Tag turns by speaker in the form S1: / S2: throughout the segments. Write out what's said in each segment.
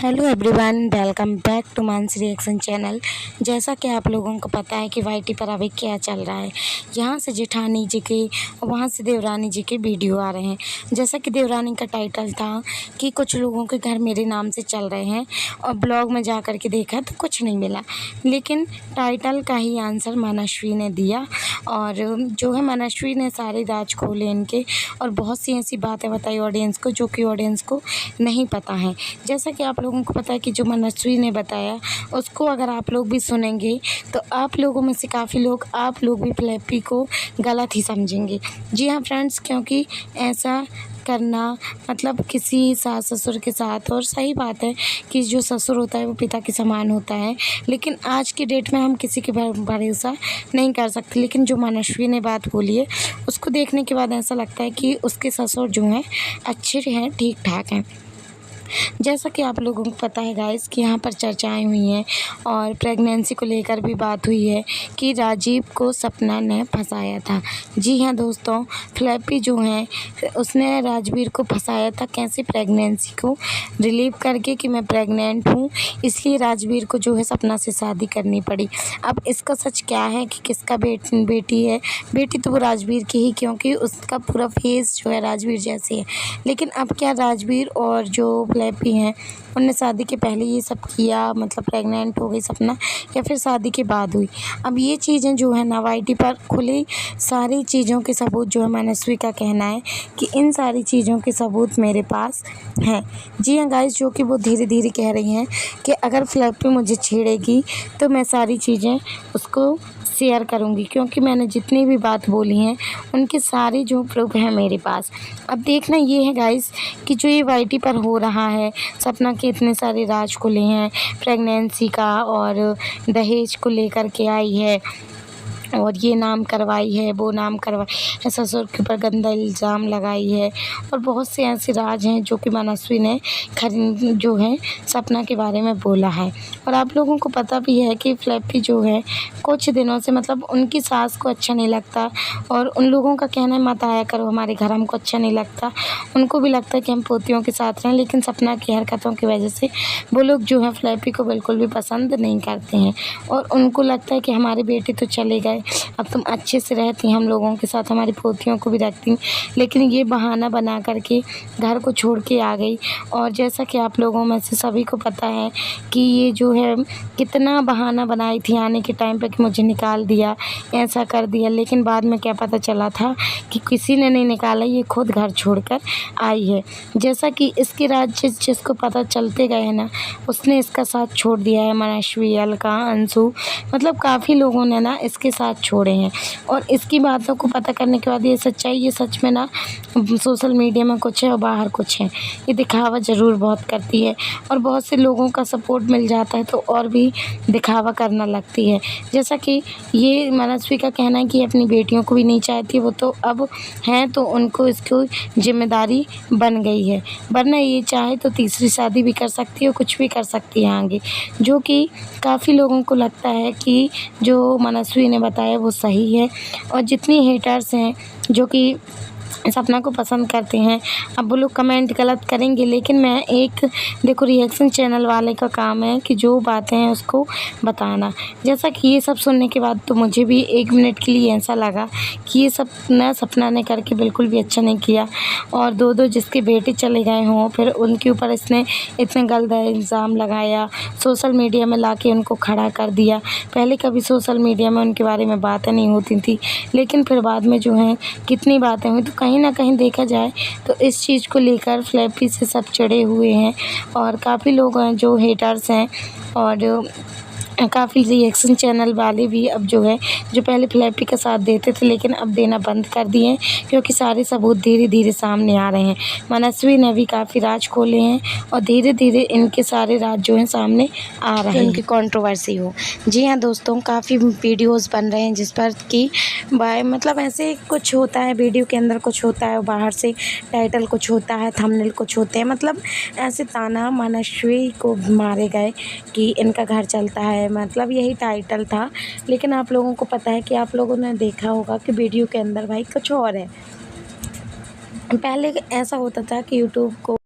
S1: Hello everyone, welcome back to Manas reaction channel. जैसा कि आप लोगों को पता है कि वाईटी पर अभी क्या चल रहा है। यहाँ से जेठानी जी के और वहाँ से देवरानी जी के वीडियो आ रहे हैं। जैसा कि देवरानी का टाइटल था कि कुछ लोगों के घर मेरे नाम से चल रहे हैं और ब्लॉग में जा कर के देखा तो कुछ नहीं मिला, लेकिन टाइटल का ही आंसर मनस्वी ने दिया। और जो है मनस्वी ने सारे राज खोले इनके और बहुत सी ऐसी बातें बताई ऑडियंस को जो कि ऑडियंस को नहीं पता है। जैसा कि आप लोगों को पता है कि जो मनस्वी ने बताया उसको अगर आप लोग भी सुनेंगे तो आप लोगों में से काफ़ी लोग आप लोग भी फ्लैप्पी को गलत ही समझेंगे। जी हाँ फ्रेंड्स, क्योंकि ऐसा करना मतलब किसी सास ससुर के साथ, और सही बात है कि जो ससुर होता है वो पिता के समान होता है, लेकिन आज की डेट में हम किसी के भरोसा नहीं कर सकते। लेकिन जो मनस्वी ने बात बोली है उसको देखने के बाद ऐसा लगता है कि उसके ससुर जो हैं अच्छे हैं, ठीक ठाक हैं। जैसा कि आप लोगों को पता है गाइस कि यहाँ पर चर्चाएं हुई हैं और प्रेगनेंसी को लेकर भी बात हुई है कि राजीव को सपना ने फंसाया था। जी हाँ दोस्तों, फ्लैप्पी जो है उसने राजवीर को फंसाया था। कैसे? प्रेगनेंसी को रिलीव करके कि मैं प्रेग्नेंट हूँ, इसलिए राजवीर को जो है सपना से शादी करनी पड़ी। अब इसका सच क्या है कि किसका बेटी है? बेटी तो वो राजवीर की ही, क्योंकि उसका पूरा फेस जो है राजवीर जैसे है। लेकिन अब क्या राजवीर और जो फ्लैप्पी हैं उनने शादी के पहले ये सब किया, मतलब प्रेग्नेंट हो गई सपना, या फिर शादी के बाद हुई? अब ये चीज़ें जो है ना वाईटी पर खुली सारी चीज़ों के सबूत जो है मनस्वी का कहना है कि इन सारी चीज़ों के सबूत मेरे पास हैं। जी हाँ गाइस, जो कि वो धीरे धीरे कह रही हैं कि अगर फ्लैप्पी मुझे छेड़ेगी तो मैं सारी चीज़ें उसको शेयर करूंगी, क्योंकि मैंने जितनी भी बात बोली हैं उनके सारे जो प्रूफ हैं मेरे पास। अब देखना ये है गाइस कि जो ये वाईटी पर हो रहा है, सपना के इतने सारे राज खुले हैं, प्रेगनेंसी का और दहेज को लेकर के आई है और ये नाम करवाई है, वो नाम करवाई है, ससुर के ऊपर गंदा इल्ज़ाम लगाई है, और बहुत से ऐसे राज हैं जो कि मनस्वी ने जो है सपना के बारे में बोला है। और आप लोगों को पता भी है कि फ्लैप्पी जो है कुछ दिनों से मतलब उनकी सास को अच्छा नहीं लगता, और उन लोगों का कहना है मत आया करो हमारे घर, हमको अच्छा नहीं लगता। उनको भी लगता है कि हम पोतियों के साथ रहें, लेकिन सपना की हरकतों की वजह से वो लोग जो है फ्लैप्पी को बिल्कुल भी पसंद नहीं करते हैं, और उनको लगता है कि हमारे बेटे तो चले गए, अब तुम अच्छे से रहती हम लोगों के साथ, हमारी पोतियों को भी रखती, लेकिन ये बहाना बना करके घर को छोड़ के आ गई। और जैसा कि आप लोगों में से सभी को पता है कि ये जो है कितना बहाना बनाई थी आने के टाइम पे कि मुझे निकाल दिया, ऐसा कर दिया, लेकिन बाद में क्या पता चला था कि किसी ने नहीं निकाला, ये खुद घर छोड़कर आई है। जैसा कि इसके राज जिसको पता चलते गए हैं ना, उसने इसका साथ छोड़ दिया है। मनस्वी, अलका, अंशु, मतलब काफ़ी लोगों ने ना इसके साथ छोड़े हैं। और इसकी बातों को पता करने के बाद ये सच्चाई, ये सच में ना सोशल मीडिया में कुछ है और बाहर कुछ है। ये दिखावा ज़रूर बहुत करती है, और बहुत से लोगों का सपोर्ट मिल जाता है तो और भी दिखावा करना लगती है। जैसा कि ये मनस्वी का कहना है कि अपनी बेटियों को भी नहीं चाहती, वो तो अब हैं तो उनको इसकी जिम्मेदारी बन गई है, वरना ये चाहे तो तीसरी शादी भी कर सकती है, कुछ भी कर सकती है आगे। जो कि काफ़ी लोगों को लगता है कि जो मनस्वी ने बताया वो सही है, और जितनी हेटर्स हैं जो कि सपना को पसंद करते हैं, अब वो लोग कमेंट गलत करेंगे, लेकिन मैं एक देखो रिएक्शन चैनल वाले का काम है कि जो बातें हैं उसको बताना। जैसा कि ये सब सुनने के बाद तो मुझे भी एक मिनट के लिए ऐसा लगा कि ये सब ना सपना ने करके बिल्कुल भी अच्छा नहीं किया, और दो दो जिसके बेटे चले गए हों फिर उनके ऊपर इसने इतने गलत इल्ज़ाम लगाया, सोशल मीडिया में ला के उनको खड़ा कर दिया। पहले कभी सोशल मीडिया में उनके बारे में बातें नहीं होती थी, लेकिन फिर बाद में जो है कितनी बातें हुई, तो कहीं ना कहीं देखा जाए तो इस चीज़ को लेकर फ्लैप्पी से सब चिढ़े हुए हैं, और काफ़ी लोग हैं जो हेटर्स हैं, और काफ़ी रिएक्शन चैनल वाले भी अब जो है जो पहले फ्लैप्पी का साथ देते थे लेकिन अब देना बंद कर दिए हैं, क्योंकि सारे सबूत धीरे धीरे सामने आ रहे हैं। मनस्वी ने भी काफ़ी राज खोले हैं और धीरे धीरे इनके सारे राज जो हैं सामने आ रहे हैं, उनकी कंट्रोवर्सी हो। जी हाँ दोस्तों, काफ़ी वीडियोज़ बन रहे हैं जिस पर कि मतलब ऐसे कुछ होता है, वीडियो के अंदर कुछ होता है और बाहर से टाइटल कुछ होता है, थंबनेल कुछ होते हैं, मतलब ऐसे ताना मनस्वी को मारे गए कि इनका घर चलता है, मतलब यही टाइटल था। लेकिन आप लोगों को पता है कि आप लोगों ने देखा होगा कि वीडियो के अंदर भाई कुछ और है। पहले ऐसा होता था कि यूट्यूब को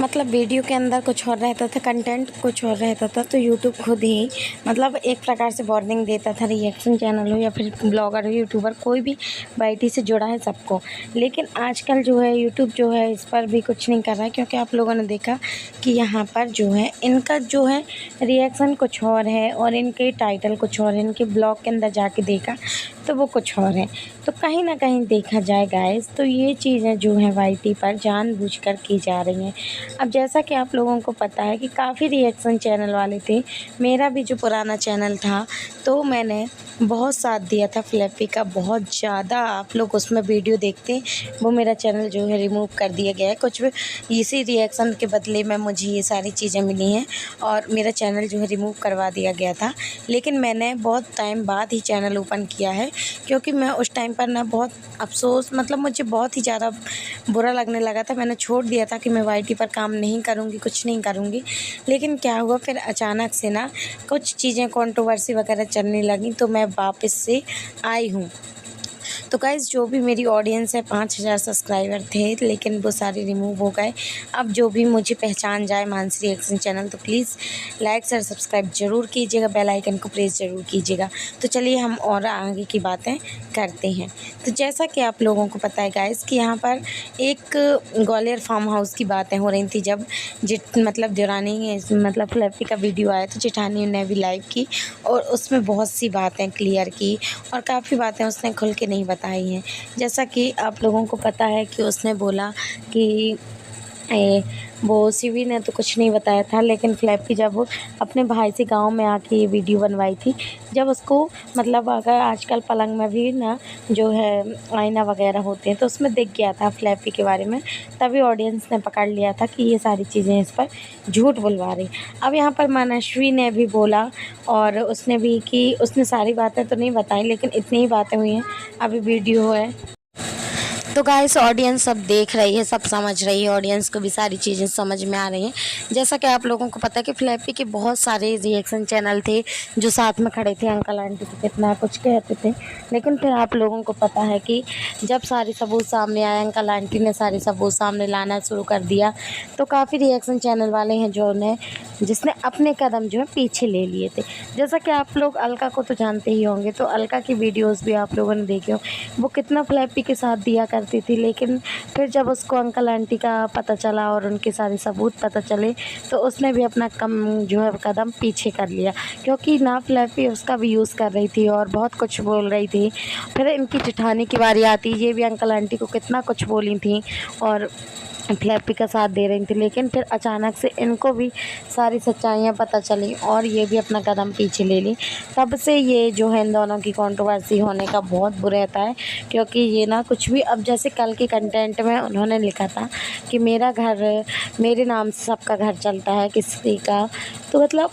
S1: मतलब वीडियो के अंदर कुछ और रहता था, कंटेंट कुछ और रहता था, तो यूट्यूब खुद ही मतलब एक प्रकार से वार्निंग देता था, रिएक्शन चैनल हो या फिर ब्लॉगर हो, यूट्यूबर, कोई भी वाईटी से जुड़ा है सबको। लेकिन आजकल जो है यूट्यूब जो है इस पर भी कुछ नहीं कर रहा है, क्योंकि आप लोगों ने देखा कि यहाँ पर जो है इनका जो है रिएक्शन कुछ और है और इनके टाइटल कुछ और है, इनके ब्लॉग के अंदर जाके देखा तो वो कुछ और है। तो कहीं ना कहीं देखा जाए गाइस, तो ये चीज़ें जो हैं वाईटी पर जानबूझकर की जा रही हैं। अब जैसा कि आप लोगों को पता है कि काफ़ी रिएक्शन चैनल वाले थे, मेरा भी जो पुराना चैनल था तो मैंने बहुत साथ दिया था फ्लैपी का, बहुत ज़्यादा। आप लोग उसमें वीडियो देखते, वो मेरा चैनल जो है रिमूव कर दिया गया है। कुछ भी इसी रिएक्शन के बदले में मुझे ये सारी चीज़ें मिली हैं और मेरा चैनल जो है रिमूव करवा दिया गया था। लेकिन मैंने बहुत टाइम बाद ही चैनल ओपन किया है, क्योंकि मैं उस टाइम पर ना बहुत अफ़सोस, मतलब मुझे बहुत ही ज़्यादा बुरा लगने लगा था। मैंने छोड़ दिया था कि मैं वाईटी पर काम नहीं करूँगी, कुछ नहीं करूँगी। लेकिन क्या हुआ, फिर अचानक से ना कुछ चीज़ें कंट्रोवर्सी वगैरह चलने लगी, तो मैं वापस से आई हूँ। तो गाइज़, जो भी मेरी ऑडियंस है 5000 सब्सक्राइबर थे, लेकिन वो सारे रिमूव हो गए। अब जो भी मुझे पहचान जाए मानसी रिएक्शन चैनल, तो प्लीज़ लाइक शेयर सब्सक्राइब ज़रूर कीजिएगा, बेल आइकन को प्रेस ज़रूर कीजिएगा। तो चलिए हम और आगे की बातें करते हैं। तो जैसा कि आप लोगों को पता है गाइज़ कि यहाँ पर एक ग्वालियर फार्म हाउस की बातें हो रही थी, जब मतलब देवरानी मतलब फ्लैपी का वीडियो आया तो जेठानी ने भी लाइव की और उसमें बहुत सी बातें क्लियर की और काफ़ी बातें उसने खुल के नहीं बताई हैं। जैसा कि आप लोगों को पता है कि उसने बोला कि वो शिवी ने तो कुछ नहीं बताया था, लेकिन फ्लैपी जब अपने भाई से गांव में आके ये वीडियो बनवाई थी, जब उसको मतलब अगर आजकल पलंग में भी ना जो है आईना वगैरह होते हैं, तो उसमें दिख गया था फ्लैपी के बारे में, तभी ऑडियंस ने पकड़ लिया था कि ये सारी चीज़ें इस पर झूठ बुलवा रही। अब यहाँ पर मनश्वी ने भी बोला और उसने भी कि उसने सारी बातें तो नहीं बताई, लेकिन इतनी ही बातें हुई हैं, अभी वीडियो है। तो गाइस, ऑडियंस सब देख रही है, सब समझ रही है, ऑडियंस को भी सारी चीज़ें समझ में आ रही हैं। जैसा कि आप लोगों को पता है कि फ्लैपी के बहुत सारे रिएक्शन चैनल थे जो साथ में खड़े थे, अंकल आंटी को कितना कुछ कहते थे। लेकिन फिर आप लोगों को पता है कि जब सारे सबूत सामने आए, अंकल आंटी ने सारे सबूत सामने लाना शुरू कर दिया, तो काफ़ी रिएक्शन चैनल वाले हैं जिसने अपने कदम जो है पीछे ले लिए थे। जैसा कि आप लोग अलका को तो जानते ही होंगे, तो अलका की वीडियोज़ भी आप लोगों ने देखी हो, वो कितना फ्लैपी के साथ दिया करती थी। लेकिन फिर जब उसको अंकल आंटी का पता चला और उनके सारे सबूत पता चले, तो उसने भी अपना जो है कदम पीछे कर लिया, क्योंकि ना फ्लैपी उसका भी यूज़ कर रही थी और बहुत कुछ बोल रही थी। फिर इनकी जेठानी की बारी आती, ये भी अंकल आंटी को कितना कुछ बोली थी और फ्लैपी का साथ दे रही थी। लेकिन फिर अचानक से इनको भी सारी सच्चाइयाँ पता चली और ये भी अपना कदम पीछे ले ली। तब से ये जो है इन दोनों की कंट्रोवर्सी होने का बहुत बुरा रहता है, क्योंकि ये ना कुछ भी, अब जैसे कल के कंटेंट में उन्होंने लिखा था कि मेरा घर मेरे नाम से सबका घर चलता है, किसी का, तो मतलब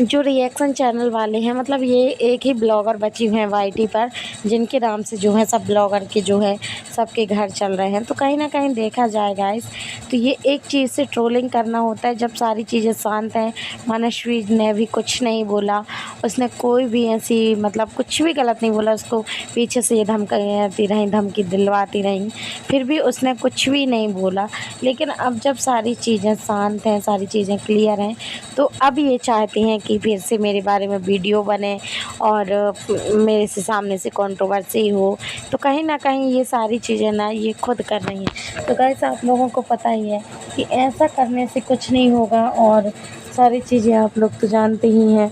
S1: जो रिएक्शन चैनल वाले हैं, मतलब ये एक ही ब्लॉगर बची हुए हैं वाईटी पर, जिनके नाम से जो है सब ब्लॉगर के जो है सबके घर चल रहे हैं। तो कहीं ना कहीं देखा जाए गाइस, तो ये एक चीज़ से ट्रोलिंग करना होता है जब सारी चीज़ें शांत हैं। मनश्वी ने भी कुछ नहीं बोला, उसने कोई भी ऐसी मतलब कुछ भी गलत नहीं बोला, उसको पीछे से ये धमकाती रहीं, धमकी दिलवाती रहीं, फिर भी उसने कुछ भी नहीं बोला। लेकिन अब जब सारी चीज़ें शांत हैं, सारी चीज़ें क्लियर हैं, तो अब ये चाहती हैं कि फिर से मेरे बारे में वीडियो बने और मेरे से सामने से कंट्रोवर्सी हो। तो कहीं ना कहीं ये सारी चीज़ें ना ये खुद कर रही हैं। तो गाइस, आप लोगों को पता ही है कि ऐसा करने से कुछ नहीं होगा और सारी चीज़ें आप लोग तो जानते ही हैं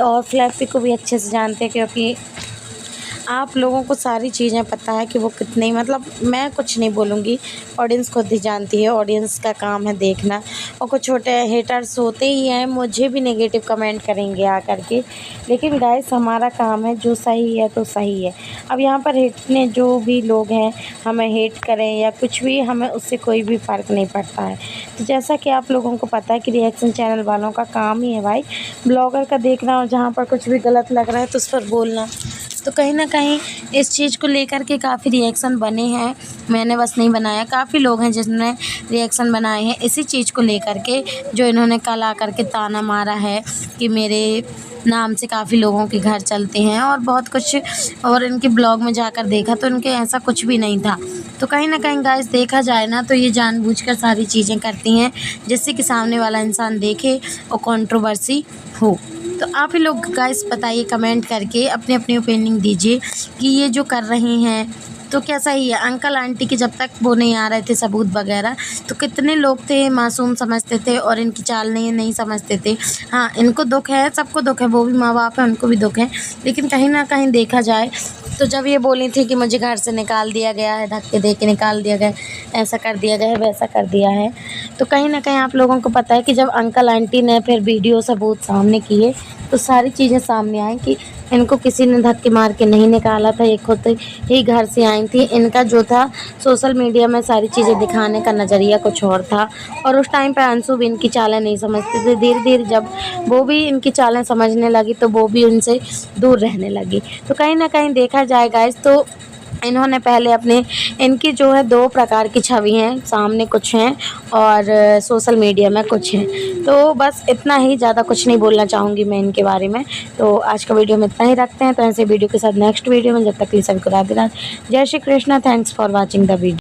S1: और फ्लैपी को भी अच्छे से जानते हैं, क्योंकि आप लोगों को सारी चीज़ें पता है कि वो कितनी, मतलब मैं कुछ नहीं बोलूँगी, ऑडियंस खुद ही जानती है, ऑडियंस का काम है देखना। और कुछ छोटे हेटर्स होते ही हैं, मुझे भी नेगेटिव कमेंट करेंगे आकर के, लेकिन गाइस हमारा काम है, जो सही है तो सही है। अब यहाँ पर हेटने जो भी लोग हैं, हमें हेट करें या कुछ भी, हमें उससे कोई भी फ़र्क नहीं पड़ता है। तो जैसा कि आप लोगों को पता है कि रिएक्शन चैनल वालों का काम ही है भाई ब्लॉगर का देखना, और जहाँ पर कुछ भी गलत लग रहा है तो उस पर बोलना। तो कहीं ना कहीं इस चीज़ को लेकर के काफ़ी रिएक्शन बने हैं, मैंने बस नहीं बनाया, काफ़ी लोग हैं जिन्होंने रिएक्शन बनाए हैं इसी चीज़ को लेकर के, जो इन्होंने कल आकर के ताना मारा है कि मेरे नाम से काफ़ी लोगों के घर चलते हैं और बहुत कुछ, और इनके ब्लॉग में जाकर देखा तो इनके ऐसा कुछ भी नहीं था।
S2: तो कहीं ना कहीं गाइस देखा जाए ना तो ये जानबूझकर सारी चीज़ें करती हैं जिससे कि सामने वाला इंसान देखे और कंट्रोवर्सी हो। तो आप ही लोग गाइस बताइए कमेंट करके अपनी अपनी ओपिनियन दीजिए कि ये जो कर रही हैं तो क्या सही है। अंकल आंटी के जब तक वो नहीं आ रहे थे सबूत वगैरह तो कितने लोग थे मासूम समझते थे और इनकी चाल नहीं समझते थे। हाँ, इनको दुख है, सबको दुख है, वो भी माँ बाप है, उनको भी दुख है। लेकिन कहीं ना कहीं देखा जाए तो जब ये बोली थी कि मुझे घर से निकाल दिया गया है, धक्के दे के निकाल दिया गया, ऐसा कर दिया गया है, वैसा कर दिया है, तो कहीं ना कहीं आप लोगों को पता है कि जब अंकल आंटी ने फिर वीडियो सबूत सामने किए तो सारी चीज़ें सामने आई कि इनको किसी ने धक्के मार के नहीं निकाला था, ये खुद ही घर से आई थी। इनका जो था सोशल मीडिया में सारी चीज़ें दिखाने का नज़रिया कुछ और था और उस टाइम पे अंशु भी इनकी चालें नहीं समझते थे। धीरे धीरे जब वो भी इनकी चालें समझने लगी तो वो भी उनसे दूर रहने लगी। तो कहीं ना कहीं देखा जाए गाइस तो इन्होंने पहले अपने इनकी जो है 2 प्रकार की छवि हैं, सामने कुछ हैं और सोशल मीडिया में कुछ हैं। तो बस इतना ही, ज़्यादा कुछ नहीं बोलना चाहूँगी मैं इनके बारे में। तो आज का वीडियो में इतना ही रखते हैं। तो ऐसे वीडियो के साथ नेक्स्ट वीडियो में, जब तक के लिए सभी को राधे राधे, जय Shri Krishna. Thanks for watching the video.